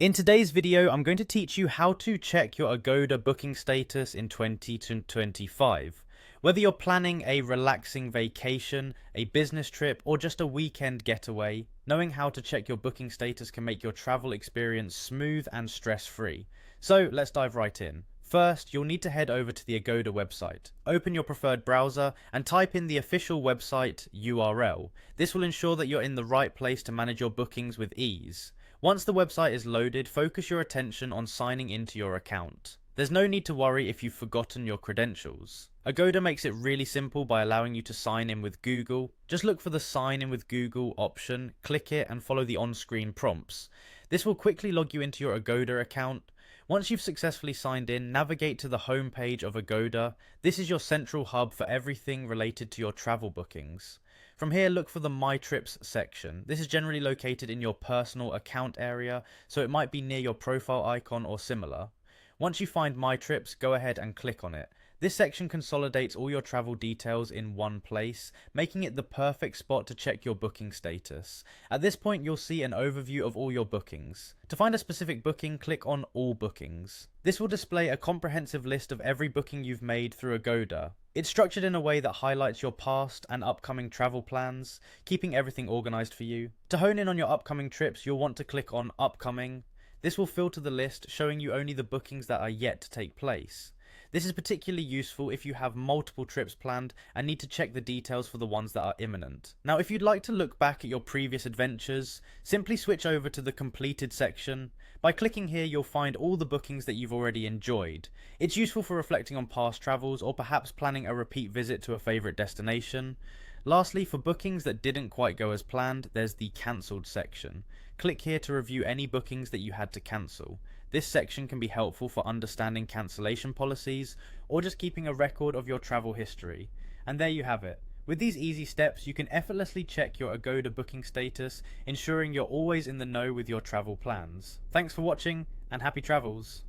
In today's video, I'm going to teach you how to check your Agoda booking status in 2025. Whether you're planning a relaxing vacation, a business trip, or just a weekend getaway, knowing how to check your booking status can make your travel experience smooth and stress-free. So let's dive right in. First, you'll need to head over to the Agoda website. Open your preferred browser and type in the official website URL. This will ensure that you're in the right place to manage your bookings with ease. Once the website is loaded, focus your attention on signing into your account. There's no need to worry if you've forgotten your credentials. Agoda makes it really simple by allowing you to sign in with Google. Just look for the sign in with Google option, click it and follow the on-screen prompts. This will quickly log you into your Agoda account. Once you've successfully signed in, navigate to the home page of Agoda. This is your central hub for everything related to your travel bookings. From here, look for the My Trips section. This is generally located in your personal account area, so it might be near your profile icon or similar. Once you find My Trips, go ahead and click on it. This section consolidates all your travel details in one place, making it the perfect spot to check your booking status. At this point, you'll see an overview of all your bookings. To find a specific booking, click on All Bookings. This will display a comprehensive list of every booking you've made through Agoda. It's structured in a way that highlights your past and upcoming travel plans, keeping everything organized for you. To hone in on your upcoming trips, you'll want to click on Upcoming. This will filter the list, showing you only the bookings that are yet to take place. This is particularly useful if you have multiple trips planned and need to check the details for the ones that are imminent. Now, if you'd like to look back at your previous adventures, simply switch over to the completed section. By clicking here, you'll find all the bookings that you've already enjoyed. It's useful for reflecting on past travels or perhaps planning a repeat visit to a favourite destination. Lastly, for bookings that didn't quite go as planned, there's the cancelled section. Click here to review any bookings that you had to cancel. This section can be helpful for understanding cancellation policies or just keeping a record of your travel history. And there you have it. With these easy steps, you can effortlessly check your Agoda booking status, ensuring you're always in the know with your travel plans. Thanks for watching and happy travels!